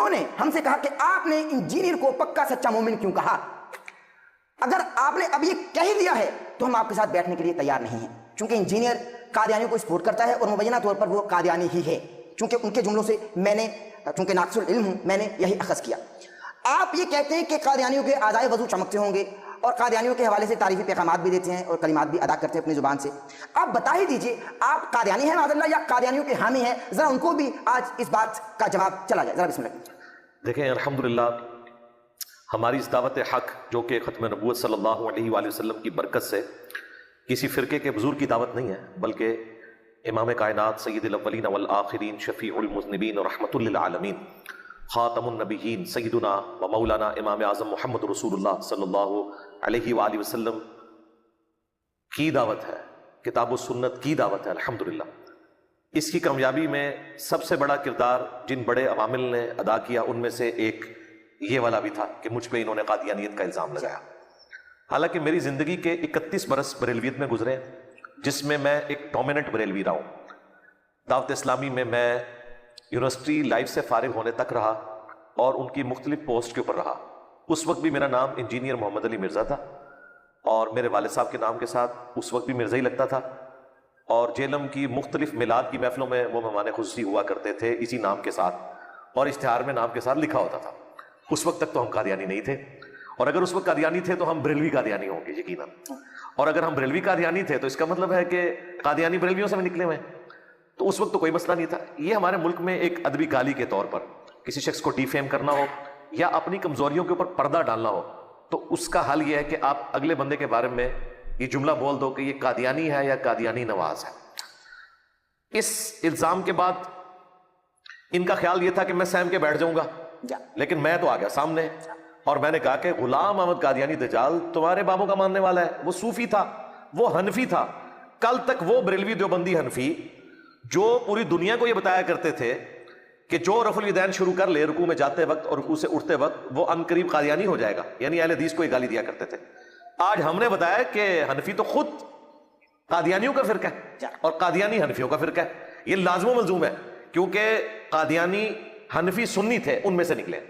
انہوں نے ہم سے کہا کہ آپ نے انجینئر کو پکا سچا مومن کیوں کہا؟ اگر آپ نے اب یہ کہہ دیا ہے تو ہم آپ کے ساتھ بیٹھنے کے لیے تیار نہیں ہیں، چونکہ انجینئر قادیانیوں کو سپورٹ کرتا ہے اور مبینہ طور پر وہ قادیانی ہی ہے، چونکہ ان کے جملوں سے میں نے، چونکہ ناقص العلم ہوں، میں نے یہی اخذ کیا۔ آپ یہ کہتے ہیں کہ قادیانیوں کے اعضائے وضو چمکتے ہوں گے اور قادیانیوں کے حوالے سے تعریفی پیغامات بھی دیتے ہیں اور کلمات بھی ادا کرتے ہیں اپنی زبان سے، آپ بتا ہی دیجئے آپ قادیانی ہیں معاذ اللہ یا قادیانیوں کے حامی ہیں؟ ذرا ان کو بھی آج اس بات کا جواب چلا جائے، ذرا بسم اللہ۔ دیکھیں الحمدللہ ہماری اس دعوت حق جو کہ ختم نبوت صلی اللہ علیہ وآلہ وسلم کی برکت سے کسی فرقے کے بزرگ کی دعوت نہیں ہے، بلکہ امام کائنات سید الاولین والآخرین شفیع المذنبین اور رحمت للعالمین خاتم النبیین سیدنا و مولانا امام اعظم محمد رسول اللہ صلی اللہ علیہ وآلہ وسلم کی دعوت ہے، کتاب و سنت کی دعوت ہے۔ الحمدللہ اس کی کامیابی میں سب سے بڑا کردار جن بڑے عوامل نے ادا کیا ان میں سے ایک یہ والا بھی تھا کہ مجھ پہ انہوں نے قادیانیت کا الزام لگایا۔ حالانکہ میری زندگی کے 31 برس بریلویت میں گزرے جس میں میں ایک ڈومیننٹ بریلوی رہا ہوں۔ دعوت اسلامی میں یونیورسٹی لائف سے فارغ ہونے تک رہا اور ان کی مختلف پوسٹ کے اوپر رہا۔ اس وقت بھی میرا نام انجینئر محمد علی مرزا تھا اور میرے والد صاحب کے نام کے ساتھ اس وقت بھی مرزا ہی لگتا تھا، اور جیلم کی مختلف میلاد کی محفلوں میں وہ مہمان خصوصی ہوا کرتے تھے اسی نام کے ساتھ، اور اشتہار میں نام کے ساتھ لکھا ہوتا تھا۔ اس وقت تک تو ہم قادیانی نہیں تھے، اور اگر اس وقت قادیانی تھے تو ہم بریلوی قادیانی ہوں گے یقیناً، اور اگر ہم بریلوی قادیانی تھے تو اس کا مطلب ہے کہ قادیانی بریلویوں سے بھی نکلے ہوئے ہیں۔ تو اس وقت تو کوئی مسئلہ نہیں تھا۔ یہ ہمارے ملک میں ایک ادبی گالی کے طور پر کسی شخص کو ڈی فیم کرنا ہو یا اپنی کمزوریوں کے اوپر پردہ ڈالنا ہو تو اس کا حل یہ ہے کہ آپ اگلے بندے کے بارے میں یہ جملہ بول دو کہ یہ قادیانی ہے یا قادیانی نواز ہے۔ اس الزام کے بعد ان کا خیال یہ تھا کہ میں سہم کے بیٹھ جاؤں گا، لیکن میں تو آ گیا سامنے اور میں نے کہا کہ غلام احمد قادیانی دجال تمہارے بابوں کا ماننے والا ہے۔ وہ صوفی تھا، وہ حنفی تھا۔ کل تک وہ بریلوی دیوبندی حنفی جو پوری دنیا کو یہ بتایا کرتے تھے کہ جو رفع الیدین شروع کر لے رکوع میں جاتے وقت اور رکوع سے اٹھتے وقت وہ ان قریب قادیانی ہو جائے گا، یعنی اہل حدیث کو یہ گالی دیا کرتے تھے، آج ہم نے بتایا کہ حنفی تو خود قادیانیوں کا فرقہ ہے اور قادیانی حنفیوں کا فرقہ ہے۔ یہ لازم و ملزوم ہے کیونکہ قادیانی حنفی سنی تھے، ان میں سے نکلے،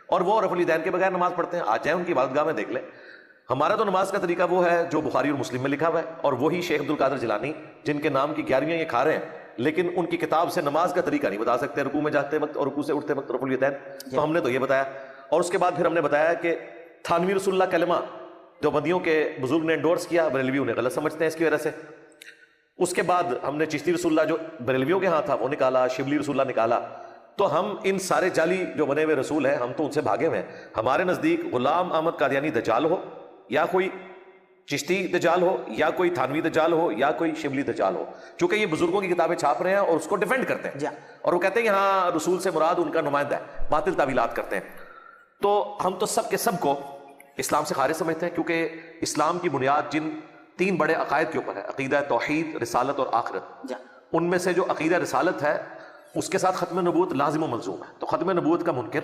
اور وہ رفع الیدین کے بغیر نماز پڑھتے ہیں۔ آج جائیں ان کی عبادت گاہ میں دیکھ لیں۔ ہمارا تو نماز کا طریقہ وہ ہے جو بخاری اور مسلم میں لکھا ہوا ہے، اور وہی شیخ عبد القادر جیلانی جن کے نام کی 11ویں یہ کھا رہے ہیں، لیکن ان کی کتاب سے نماز کا طریقہ نہیں بتا سکتے، رکوع میں جاتے وقت اور رکوع سے اٹھتے وقت رفع الیدین۔ تو ہم نے تو یہ بتایا، اور اس کے بعد پھر ہم نے بتایا کہ تھانوی رسول اللہ کلمہ جو بندیوں کے بزرگ نے انڈورس کیا، بریلوی انہیں غلط سمجھتے ہیں اس کی وجہ سے۔ اس کے بعد ہم نے چشتی رسول اللہ جو بریلویوں کے ہاں تھا وہ نکالا، شبلی رسول اللہ نکالا۔ تو ہم ان سارے جعلی جو بنے ہوئے رسول ہیں ہم تو ان سے بھاگے ہوئے ہیں۔ ہمارے نزدیک غلام احمد قادیانی دجال ہو یا کوئی چشتی دجال ہو یا کوئی تھانوی دجال ہو یا کوئی شبلی دجال ہو، چونکہ یہ بزرگوں کی کتابیں چھاپ رہے ہیں اور اس کو ڈیفینڈ کرتے ہیں، اور وہ کہتے ہیں کہ ہاں رسول سے مراد ان کا نمائندہ ہے، باطل تعویلات کرتے ہیں۔ تو ہم تو سب کے سب کو اسلام سے خارج سمجھتے ہیں، کیونکہ اسلام کی بنیاد جن 3 بڑے عقائد کے اوپر ہے، عقیدہ توحید، رسالت اور آخرت، ان میں سے جو عقیدہ رسالت ہے اس کے ساتھ ختم نبوت لازم و ملزوم ہے۔ تو ختم نبوت کا منکر،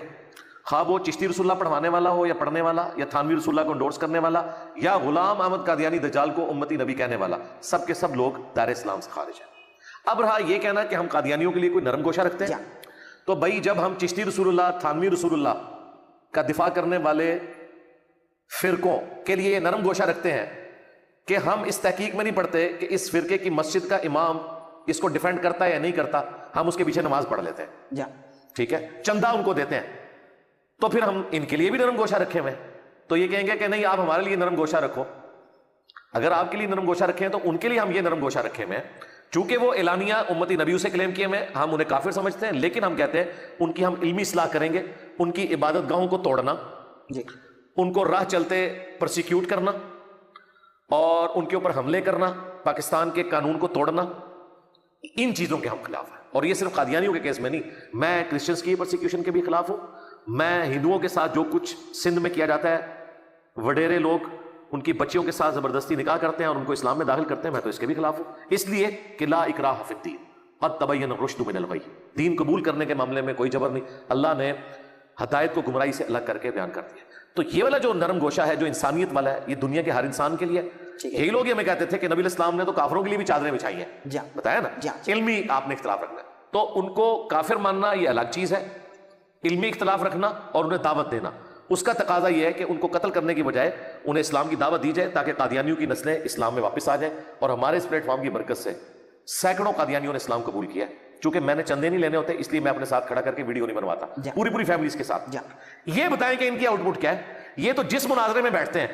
خواہ وہ چشتی رسول اللہ پڑھوانے والا ہو یا پڑھنے والا، یا تھانوی رسول اللہ کو انڈورس کرنے والا، یا غلام احمد قادیانی دجال کو امتی نبی کہنے والا، سب کے سب لوگ دائرہ اسلام سے خارج ہیں۔ اب رہا یہ کہنا کہ ہم قادیانیوں کے لیے کوئی نرم گوشہ رکھتے ہیں، تو بھائی جب ہم چشتی رسول اللہ، تھانوی رسول اللہ کا دفاع کرنے والے فرقوں کے لیے یہ نرم گوشہ رکھتے ہیں کہ ہم اس تحقیق میں نہیں پڑھتے کہ اس فرقے کی مسجد کا امام اس کو ڈیفینڈ کرتا ہے یا نہیں کرتا، ہم اس کے پیچھے نماز پڑھ لیتے ہیں، ٹھیک ہے، چندہ ان کو دیتے ہیں، تو پھر ہم ان کے لیے بھی نرم گوشہ رکھے ہوئے ہیں۔ تو یہ کہیں گے کہ نہیں آپ ہمارے لیے نرم گوشہ رکھو۔ اگر آپ کے لیے نرم گوشہ رکھے ہیں تو ان کے لیے ہم یہ نرم گوشہ رکھے ہوئے ہیں، چونکہ وہ اعلانیہ امتی نبیوں سے کلیم کیے ہوئے، ہم انہیں کافر سمجھتے ہیں، لیکن ہم کہتے ہیں ان کی ہم علمی اصلاح کریں گے، ان کی عبادت گاہوں کو توڑنا، ان کو راہ چلتے پرسیکیوٹ کرنا اور ان کے اوپر حملے کرنا، پاکستان کے قانون کو توڑنا، ان چیزوں کے ہم خلاف ہیں۔ اور یہ صرف قادیانیوں کے کیس میں نہیں، میں کرسچنز کی پرسیکیوشن کے بھی خلاف ہوں، میں ہندوؤں کے ساتھ جو کچھ سندھ میں کیا جاتا ہے، وڈیرے لوگ ان کی بچیوں کے ساتھ زبردستی نکاح کرتے ہیں اور ان کو اسلام میں داخل کرتے ہیں، میں تو اس کے بھی خلاف ہوں، اس لیے کہ لا اکراہ فی الدین قد تبین الرشد من الغی، دین قبول کرنے کے معاملے میں کوئی جبر نہیں، اللہ نے ہدایت کو گمراہی سے الگ کر کے بیان کر دیا۔ تو یہ والا جو نرم گوشہ ہے، جو انسانیت والا ہے، یہ دنیا کے ہر انسان کے لیے، یہی لوگ یہ ہمیں کہتے تھے کہ نبی الاسلام نے تو کافروں کے لیے بھی چادریں بچھائی ہیں، بتایا نا، علمی آپ نے اختلاف رکھنا ہے، تو ان کو کافر ماننا یہ الگ چیز ہے، علمی اختلاف رکھنا اور انہیں دعوت دینا، اس کا تقاضا یہ ہے کہ ان کو قتل کرنے کی بجائے انہیں اسلام کی دعوت دی جائے تاکہ قادیانیوں کی نسلیں اسلام میں واپس آ جائیں. اور ہمارے اس پلیٹ فارم کی برکت سے سینکڑوں قادیانیوں نے اسلام قبول کیا ہے. چونکہ میں نے چندے نہیں لینے ہوتے اس لیے میں اپنے ساتھ کھڑا کر کے ویڈیو نہیں بنواتا پوری فیملیز کے ساتھ. یہ بتائیں کہ ان کی آؤٹ پٹ کیا ہے. یہ تو جس مناظرے میں بیٹھتے ہیں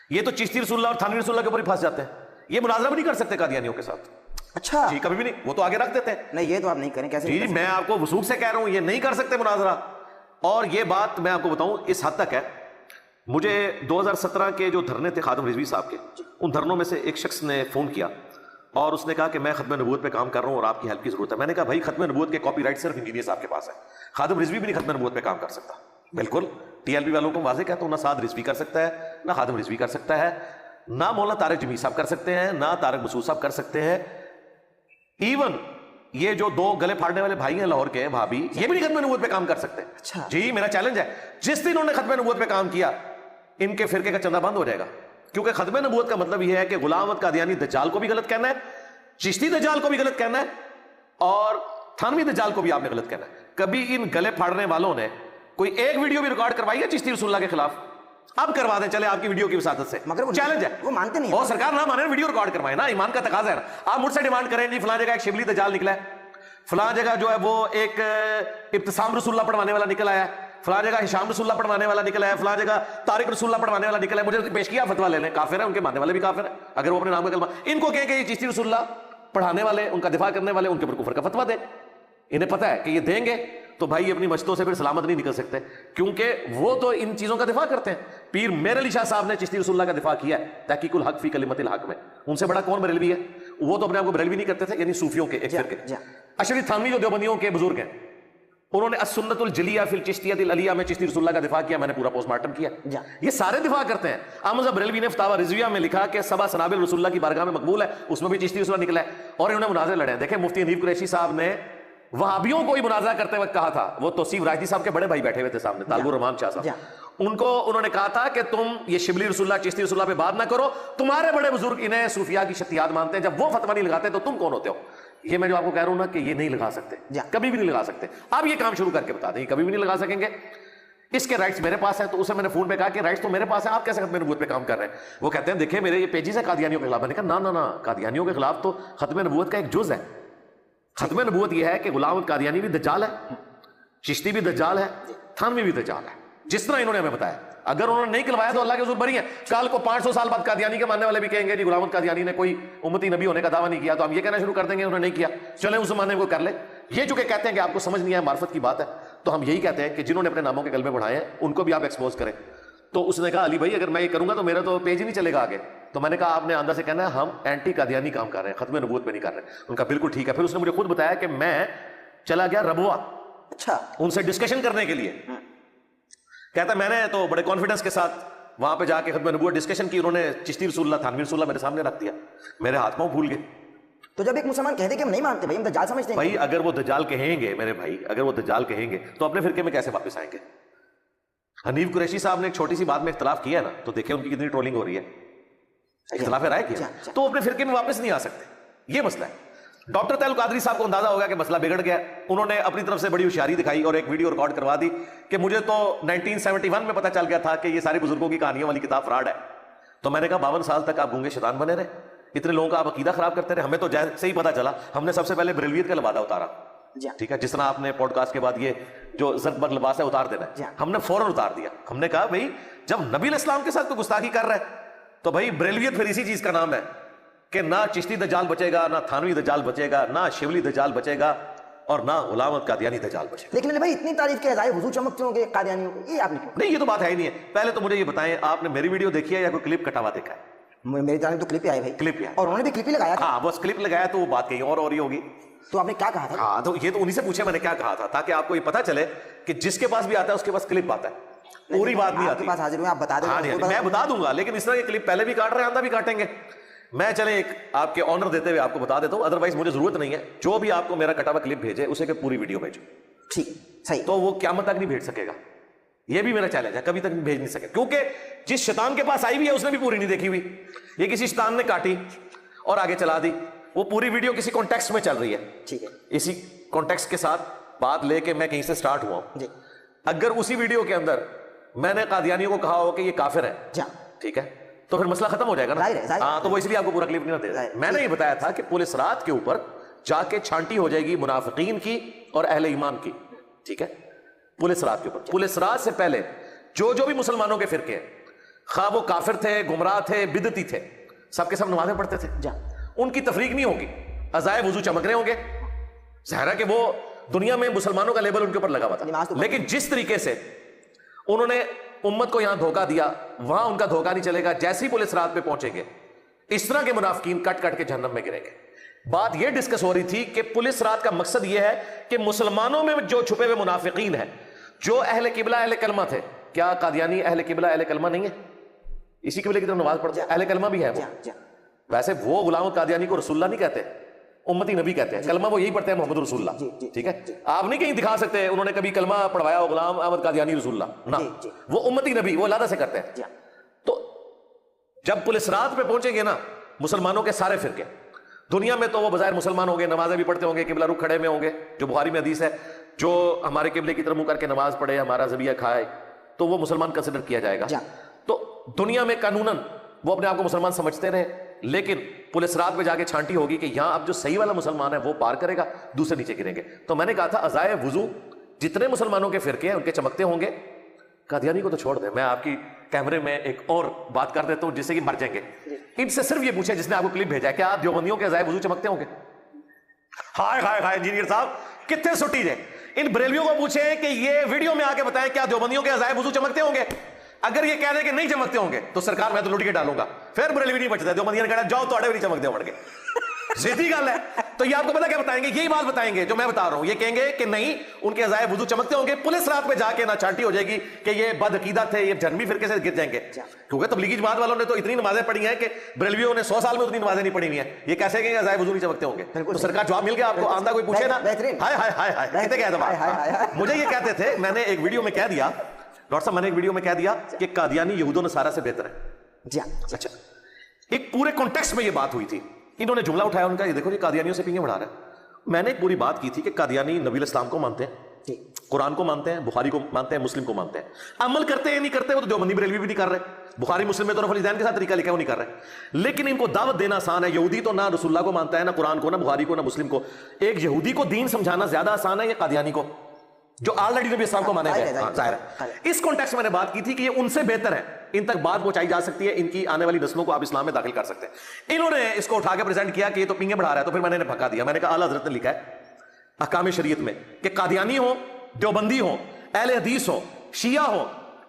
یہ تو چشتی رسول اللہ اور تھانوی رسول اللہ کے اوپر ہی پھنس جاتے ہیں. یہ مناظرہ بھی نہیں کر سکتے قادیانیوں کے ساتھ. اچھا جی کبھی بھی نہیں، وہ تو آگے رکھ دیتے ہیں. نہیں یہ تو آپ نہیں کریں. کیسے جی میں آپ کو وثوق سے کہہ رہا ہوں یہ نہیں کر سکتے مناظرہ. اور یہ بات میں آپ کو بتاؤں اس حد تک ہے، مجھے 2017 کے جو دھرنے تھے خادم رضوی صاحب کے، ان دھرنوں میں سے ایک شخص نے فون کیا اور اس نے کہا کہ میں ختم نبوت پہ کام کر رہا ہوں اور آپ کی ہیلپ کی ضرورت ہے. میں نے کہا بھائی ختم نبوت کے کاپی رائٹ صرف انجینئر صاحب کے پاس ہے، خادم رضوی بھی نہیں ختم نبوت پہ کام کر سکتا. بالکل ٹی ایل پی والوں کو واضح کہتا ہوں، نہ سعد رضوی کر سکتا ہے، نہ خادم رضوی کر سکتا ہے، نہ مولانا طارق جمیل صاحب کر سکتے ہیں، نہ طارق مسعود صاحب کر سکتے ہیں. ایون یہ جو دو گلے پھاڑنے والے بھائی ہیں لاہور کے بھابھی، یہ بھی نہیں ختم نبوت پہ کام کر سکتے. اچھا جی میرا چیلنج ہے جس دن انہوں نے ختم نبوت پہ کام کیا ان کے فرقے کا چندہ بند ہو جائے گا. کیونکہ ختم نبوت کا مطلب یہ ہے کہ غلام احمد قادیانی دجال کو بھی غلط کہنا ہے، چشتی دجال کو بھی غلط کہنا ہے، اور تھانوی دجال کو بھی آپ نے غلط کہنا ہے. کبھی ان گلے پھاڑنے والوں نے کوئی ایک ویڈیو بھی ریکارڈ کروائی ہے چشتی رسول اللہ کے خلاف؟ اب کروا دیں چلے آپ کی ویڈیو کی وساطت سے. مگر چیلنج ہے، وہ مانتے نہیں. اور سرکار نہ مانے ویڈیو ریکارڈ کروائے نا، ایمان کا تقاضا ہے نا. آپ مجھ سے ڈیمانڈ کریں جی فلاں جگہ ایک شبلی دجال نکلا ہے، فلاں جگہ جو ہے وہ ایک ابتسام رسول اللہ پڑھوانے والا نکل آیا ہے، فلاں جگہ ہشام رسول اللہ پڑھوانے والا نکلا ہے، فلاں جگہ طارق رسول اللہ پڑھوانے والا نکلا ہے. مجھے پیش کیا فتویٰ لے لیں، کافر ہے، ان کے ماننے والے بھی کافر ہیں اگر وہ اپنے نام کا کلمہ. ان کو کہیں کہ یہ چشتی رسول اللہ پڑھانے والے، ان کا دفاع کرنے والے، ان کے اوپر کفر کا فتویٰ دیں. انہیں پتہ ہے کہ یہ دیں گے تو بھائی اپنی مشتوں سے پھر سلامت نہیں نکل سکتے، کیونکہ وہ تو ان چیزوں کا دفاع کرتے ہیں. پیر میر علی شاہ صاحب نے چشتی رسول اللہ کا دفاع کیا ہے تحقیق الحق فی کلمت الحق میں. ان سے بڑا کون بریلوی ہے؟ وہ تو اپنے آپ کو بریلوی نہیں کرتے تھے، یعنی صوفیوں کے ایک فرقے. اشرف تھانوی جو دیوبندیوں کے بزرگ ہیں، انہوں نے السنت الجلیہ فی الچشتیۃ العلیہ میں چشتی رسول اللہ کا دفاع کیا. میں نے پورا پوسٹ مارٹم کیا. یہ سارے دفاع کرتے ہیں. احمد صاحب بریلوی نے فتاویٰ رضویہ میں لکھا کہ سبع سنابل رسول اللہ کی بارگاہ میں مقبول ہے، اس میں بھی چشتی رسول اللہ نکلا ہے، اور انہوں نے مناظرے لڑے ہیں. دیکھیں مفتی حنیف قریشی صاحب نے وہابیوں کو ہی مناظرہ کرتے وقت کہا تھا، وہ توصیف راشدی صاحب کے بڑے بھائی بیٹھے ہوئے تھے سامنے، طالب الرحمان شاہ صاحب، ان کو انہوں نے کہا تھا کہ تم یہ شبلی رسول اللہ چشتی رسول اللہ پہ بات نہ کرو، تمہارے بڑے بزرگ انہیں صوفیاء کی شتیات مانتے ہیں، جب وہ فتویٰ نہیں لگاتے تو تم کون ہوتے ہو؟ یہ میں جو آپ کو کہہ رہا ہوں نا کہ یہ نہیں لگا سکتے، کبھی بھی نہیں لگا سکتے. آپ یہ کام شروع کر کے بتا دیں کبھی بھی نہیں لگا سکیں گے. اس کے رائٹس میرے پاس ہیں. تو اسے میں نے فون پہ کہا کہ رائٹس تو میرے پاس ہیں، آپ کیسے ختم نبوت پہ کام کر رہے ہیں؟ وہ کہتے ہیں دیکھیں میرے یہ پیجز ہیں قادیانیوں کے خلاف. میں نے کہا نہ قادیانیوں کے خلاف تو ختم نبوت کا ایک جز ہے. ختم نبوت یہ ہے کہ غلام احمد قادیانی بھی دجال ہے، چشتی بھی دجال ہے، تھانوی بھی دجال ہے، جس طرح انہوں نے ہمیں بتایا. اگر انہوں نے نہیں کھلوایا تو اللہ کے حضور بری ہیں. کل کو 500 سال بعد قادیانی کے ماننے والے بھی کہیں گے جی غلام احمد قادیانی نے کوئی امتی نبی ہونے کا دعویٰ نہیں کیا، تو ہم یہ کہنا شروع کر دیں گے انہوں نے نہیں کیا، چلیں اس زمانے میں کوئی کر لے. یہ چونکہ کہتے ہیں کہ آپ کو سمجھ نہیں ہے، معرفت کی بات ہے، تو ہم یہی کہتے ہیں کہ جنہوں نے اپنے ناموں کے کلمے بڑھائے ہیں ان کو بھی آپ ایکسپوز کریں. تو اس نے کہا علی بھائی اگر میں یہ کروں گا تو میرا تو پیج ہی نہیں چلے گا آگے. تو میں نے کہا آپ نے اندر سے کہنا ہے ہم اینٹی قادیانی کام کر رہے ہیں، ختم نبوت پہ نہیں کر رہے. ان کا بالکل ٹھیک ہے. پھر اس نے مجھے خود بتایا کہ میں چلا گیا ربوا، اچھا ان سے ڈسکشن کرنے کے لیے. کہتا میں نے تو بڑے کانفیڈنس کے ساتھ وہاں پہ جا کے ختم نبوت ڈسکشن کی. انہوں نے چشتی رسول اللہ تھانوی رسول اللہ میرے سامنے رکھ دیا، میرے ہاتھ پاؤں بھول گئے. تو جب ایک مسلمان کہتے کہ ہم نہیں مانتے بھائی ہم دجال سمجھتے ہیں، بھائی اگر وہ دجال کہیں گے میرے بھائی، اگر وہ دجال کہیں گے تو اپنے فرقے میں کیسے واپس آئیں گے؟ حنیف قریشی صاحب نے ایک چھوٹی سی بات میں اختلاف کیا ہے نا، تو دیکھیں ان کی کتنی ٹرولنگ ہو رہی ہے، اختلاف رائے کیا، تو اپنے فرقے میں واپس نہیں آ سکتے. یہ مسئلہ ہے. ڈاکٹر طاہر القادری صاحب کو اندازہ ہو گیا کہ مسئلہ بگڑ گیا. انہوں نے اپنی طرف سے بڑی ہوشیاری دکھائی اور ایک ویڈیو ریکارڈ کروا دی کہ مجھے تو 1971 میں پتہ چل گیا تھا کہ یہ ساری بزرگوں کی کہانیوں والی کتاب فراڈ ہے. تو میں نے کہا 52 سال تک آپ گونگے شیطان بنے رہے، اتنے لوگوں کا آپ عقیدہ خراب کرتے رہے. ہمیں تو جیسے ہی پتہ چلا ہم نے سب سے پہلے بریلویت کا لبادہ اتارا. ٹھیک ہے، جس طرح آپ نے پوڈ کاسٹ کے بعد یہ جو زرق لباس ہے اتار دینا ہے، ہم نے فوراً اتار دیا. ہم نے کہا بھائی جب نبی علیہ السلام کے ساتھ کوئی گستاخی کر رہا ہے تو بھائی بریلویت پھر اسی چیز کا نام ہے کہ نہ چشتی دجال بچے گا، نہ تھانوی دجال بچے گا، نہ شبلی دجال بچے گا، اور نہ غلام احمد قادیانی دجال بچے گا. لیکن بھائی اتنی تعریف کے ازائے وضو چمکتے ہوں گے قادیانیوں کو، یہ آپ نے کیوں؟ نہیں، یہ تو بات ہے ہی نہیں ہے. پہلے تو مجھے یہ بتائیں آپ نے میری ویڈیو دیکھی ہے یا کوئی کلپ کٹا ہوا دیکھا ہے؟ میری جانب تو کلپ ہی آئی بھائی، کلپ ہی آئی، اور انہوں نے بھی کلپ ہی لگایا تھا. ہاں بس کلپ لگایا تو وہ بات کہیں اور ہو رہی ہوگی. تو آپ نے کیا کہا تھا؟ ہاں تو یہ تو انہی سے پوچھے میں نے کیا کہا تھا، تاکہ آپ کو یہ پتہ چلے کہ جس کے پاس بھی آتا ہے اس کے پاس کلپ آتا ہے، پوری بات نہیں آپ آتی. کے پاس حاضر ہوئے، آپ بتا دیں. ہاں جی میں بتا دوں گا، لیکن اس طرح یہ کلپ پہلے بھی کاٹ رہے ہیں، آندہ بھی کاٹیں گے. میں چلیں ایک آپ کے آنر دیتے ہوئے آپ کو بتا دیتا ہوں، ادروائز مجھے ضرورت نہیں ہے. جو بھی آپ کو میرا کٹا ہوا کلپ بھیجے اسے کہ پوری ویڈیو بھیجو. ٹھیک صحیح. تو وہ قیامت تک نہیں بھیج سکے گا، یہ بھی میرا چیلنج ہے، کبھی تک بھیج نہیں سکے. کیونکہ جس شیطان کے پاس آئی ہوئی ہے اس نے بھی پوری نہیں دیکھی ہوئی. یہ کسی شیطان نے کاٹی اور آگے چلا دی، وہ پوری ویڈیو کسی کانٹیکسٹ میں چل رہی ہے. ٹھیک ہے، اسی کانٹیکسٹ کے ساتھ بات لے کے میں کہیں سے سٹارٹ ہوا ہوں, جی اگر اسی ویڈیو کے اندر میں نے قادیانیوں کو کہا ہو کہ یہ کافر ہے, جی ٹھیک ہے, تو پھر مسئلہ ختم ہو جائے گا نا. ظاہر ہے, ظاہر ہے. ہاں, تو وہ اس لیے آپ کو پورا کلپ نہیں دے رہا. میں نے یہ بتایا تھا کہ پولیس رات کے اوپر جا کے چھانٹی ہو جائے گی منافقین کی اور اہل ایمان کی, ٹھیک ہے, پولیس رات کے اوپر. پولیس رات سے پہلے جو بھی مسلمانوں کے فرقے ہیں, خواہ وہ کافر تھے, گمراہ تھے, بدعتی تھے, سب کے سب نمازیں پڑھتے تھے. ان کی تفریق نہیں ہوگی, عزائے وضو چمک رہے ہوں گے. ظاہر ہے کہ وہ دنیا میں مسلمانوں کا لیبل ان کے اوپر لگا ہوا تھا, لیکن جس طریقے سے انہوں نے امت کو یہاں دھوکہ دیا, وہاں ان کا دھوکہ نہیں چلے گا. جیسی پولیس رات پہ پہنچیں گے, اس طرح کے منافقین کٹ کٹ کے جہنم میں گریں گے. بات یہ ڈسکس ہو رہی تھی کہ پولیس رات کا مقصد یہ ہے کہ مسلمانوں میں جو چھپے ہوئے منافقین ہیں, جو اہل قبلہ اہل کلمہ تھے, کیا قادیانی اہل قبلہ اہل کلمہ نہیں ہے؟ اسی قبلے کی طرف نماز پڑھتے ہیں, اہل کلمہ بھی ہے وہ. ویسے وہ غلام قادیانی کو رسول اللہ نہیں کہتے, امتی نبی کہتے ہیں. کلمہ وہ یہی پڑھتے ہیں محمد رسول اللہ, ٹھیک ہے. آپ نہیں کہیں دکھا سکتے انہوں نے کبھی کلمہ پڑھوایا ہو غلام احمد قادیانی رسول اللہ, نہ, وہ امتی نبی, وہ علیحدہ سے کرتے ہیں. تو جب پولیس رات پہ پہنچیں گے نا مسلمانوں کے سارے فرقے, دنیا میں تو وہ بظاہر مسلمان ہوں گے, نمازیں بھی پڑھتے ہوں گے, قبلہ رخ کھڑے میں ہوں گے, جو بخاری میں حدیث ہے, جو ہمارے قبلے کی طرف منہ کر کے نماز پڑھے, ہمارا ذبیحہ کھائے, تو وہ مسلمان کنسیڈر کیا جائے گا. تو دنیا میں قانوناً وہ اپنے آپ کو مسلمان سمجھتے رہے, لیکن پولیس رات میں جا کے چھانٹی ہوگی کہ یہاں اب جو صحیح والا مسلمان ہے وہ پار کرے گا, دوسرے نیچے گریں گے. تو میں نے کہا تھا عزائے وضو جتنے مسلمانوں کے فرقے ہیں ان کے چمکتے ہوں گے. قادیانی کو تو چھوڑ دیں, میں آپ کی کیمرے میں ایک اور بات کر دیتا ہوں جس سے کہ مر جائیں گے. ان سے صرف یہ پوچھیں جس نے آپ کو کلپ بھیجا ہے, کیا آپ دیوبندیوں کے عزائے وضو چمکتے ہوں گے؟ ہائے ہائے ہائے انجینئر صاحب کتنے سٹی جائے. ان بریلویوں کو پوچھیں کہ یہ ویڈیو میں آ کے بتائیں کیا دیوبندیوں کے عزائے وضو چمکتے ہوں گے؟ اگر یہ کہہ دیں کہ نہیں چمکتے ہوں گے تو سرکار میں تو لٹ کے ڈالوں گا, پھر بریلوی نہیں بچتا. دیوبندیوں نے کہا جاؤ تو بھی نہیں چمکتے ہوں گے. سیدھی گل ہے. تو یہ آپ کو پتا کیا بتائیں گے؟ یہی بات بتائیں گے جو میں بتا رہا ہوں. یہ کہیں گے کہ نہیں ان کے عزائے وضو چمکتے ہوں گے. پولیس رات میں جا کے نہ چھانٹی ہو جائے گی کہ یہ بد عقیدہ تھے, یہ جہنمی فرقے سے گر جائیں گے. کیونکہ تبلیغی جماعت والوں نے تو اتنی نمازیں پڑھی ہیں کہ بریلویوں نے 100 سال میں اتنی نمازیں نہیں پڑھی ہوئی ہیں. یہ کیسے کہیں گے عزائے وضو نہیں چمکتے ہوں گے؟ تو سرکار جواب مل گیا آپ کو. آندہ کوئی پوچھے نا, ہائے ہائے ہائے ہائے کہتے کیا تھا. مجھے یہ کہتے تھے, میں نے ایک ویڈیو میں کہہ دیا, ڈاکٹر صاحب میں نے ایک ویڈیو میں کہہ دیا کہ قادیانی یہود و نصارہ سے بہتر ہے. اچھا, ایک پورے کانٹیکسٹ میں یہ بات ہوئی تھی. انہوں نے جملہ اٹھایا ان کا, یہ دیکھو یہ قادیانیوں سے پینگیں بڑھا رہا ہے. میں نے ایک پوری بات کی تھی کہ قادیانی نبی اسلام کو مانتے ہیں, قرآن کو مانتے ہیں, بخاری کو مانتے ہیں, مسلم کو مانتے ہیں. عمل کرتے ہیں نہیں کرتے وہ تو دیوبندی بریلوی بھی نہیں کر رہے. بخاری مسلم میں تو رفع الیدین کے ساتھ طریقہ لکھا ہے وہ نہیں کر رہے. لیکن ان کو دعوت دینا آسان ہے. یہودی تو نہ رسول اللہ کو مانتا ہے, نہ قرآن کو, نہ بخاری کو, نہ مسلم کو. ایک یہودی کو دین سمجھانا زیادہ آسان ہے یا قادیانی کو, جو آلریڈی نبی اسلام کو مانے گئے. ظاہر ہے اس کانٹیکسٹ میں نے بات کی تھی کہ یہ ان سے بہتر ہے, ان تک بات پہنچائی جا سکتی ہے, ان کی آنے والی نسلوں کو آپ اسلام میں داخل کر سکتے ہیں. انہوں نے اس کو اٹھا کے پریزنٹ کیا کہ یہ تو پینگیں بڑھا رہا ہے. تو پھر میں نے بھگا دیا. میں نے کہا اعلیٰ حضرت نے لکھا ہے احکام شریعت میں کہ قادیانی ہوں, دیوبندی ہوں, اہل حدیث ہوں, شیعہ ہوں,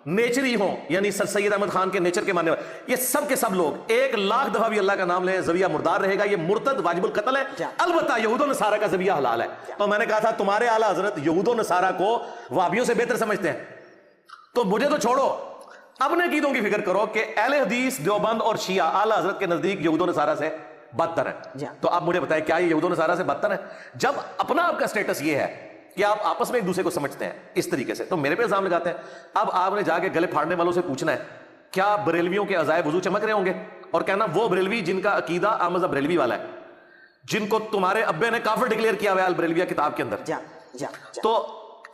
نیچری ہوں, یعنی سر سید احمد خان کے نیچر کے ماننے والے, یہ سب کے سب لوگ 1,00,000 دفعہ بھی اللہ کا نام لیں ذبیحہ مردار رہے گا. یہ مرتد واجب القتل ہے. البتہ یہود و نصارہ کا ذبیحہ حلال ہے. تو میں نے کہا تھا تمہارے اعلیٰ حضرت یہود و نصارہ کو وہابیوں سے بہتر سمجھتے ہیں, تو مجھے تو چھوڑو, اپنے عقیدوں کی فکر کرو کہ اہل حدیث, دیوبند اور شیعہ اعلیٰ حضرت کے نزدیک یہود و نصارہ سے بدتر ہے. تو آپ مجھے بتائیں کیا یہ یہود و نصارہ سے بدتر ہے؟ جب اپنا آپ کا سٹیٹس یہ ہے کہ آپ آپس میں ایک دوسرے کو سمجھتے ہیں اس طریقے سے, تو میرے پہ الزام لگاتے ہیں. اب آپ نے جا کے گلے پھاڑنے والوں سے پوچھنا ہے کیا بریلویوں کے عزائے وضو چمک رہے ہوں گے, اور کہنا وہ بریلوی جن کا عقیدہ احمد بریلوی والا ہے, جن کو تمہارے ابے نے کافر ڈکلیئر کیا ہوا ہے البریلویہ کتاب کے اندر, تو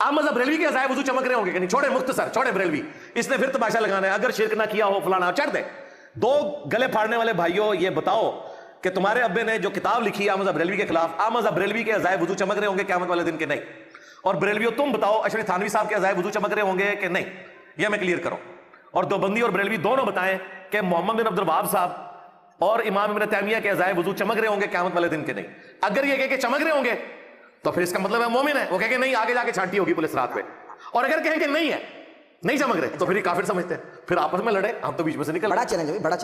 احمد بریلوی کے عزائے وضو چمک رہے ہوں گے کہ نہیں؟ چھوڑے مختصر, چھوڑے بریلوی, اس نے پھر تماشا لگانا ہے. اگر شرک نہ کیا ہو فلانا, چڑھ دے. دو گلے پھاڑنے والے بھائیوں یہ بتاؤ کہ تمہارے ابے نے جو کتاب لکھی ہے احمد بریلوی کے خلاف, احمد بریلوی کے عزائے وضو چمک رہے ہوں گے قیامت والے دن کے نہیں؟ اور بریلویوں تم بتاؤ اشرف تھانوی صاحب کے عزائے وضو چمک رہے ہوں گے کہ نہیں؟ یہ میں کلیئر کروں. اور دیوبندی اور بریلوی دونوں بتائیں کہ محمد بن عبد الوہاب صاحب اور امام ابن تیمیہ کے عزائے وضو چمک رہے ہوں گے قیامت والے دن کے نہیں؟ اگر یہ کہہ کہ چمک رہے ہوں گے تو پھر اس کا مطلب ہے مومن ہے. وہ کہہ کہ نہیں, آگے جا کے چھانٹی ہوگی پولیس رات پہ. اور اگر کہیں کہ نہیں ہے, نہیں چمک رہے, تو پھر یہ کافر سمجھتے ہیں. پھر آپس میں لڑے, ہم تو بیچ میں سے نکل. بڑا چیلنج ہے, بڑا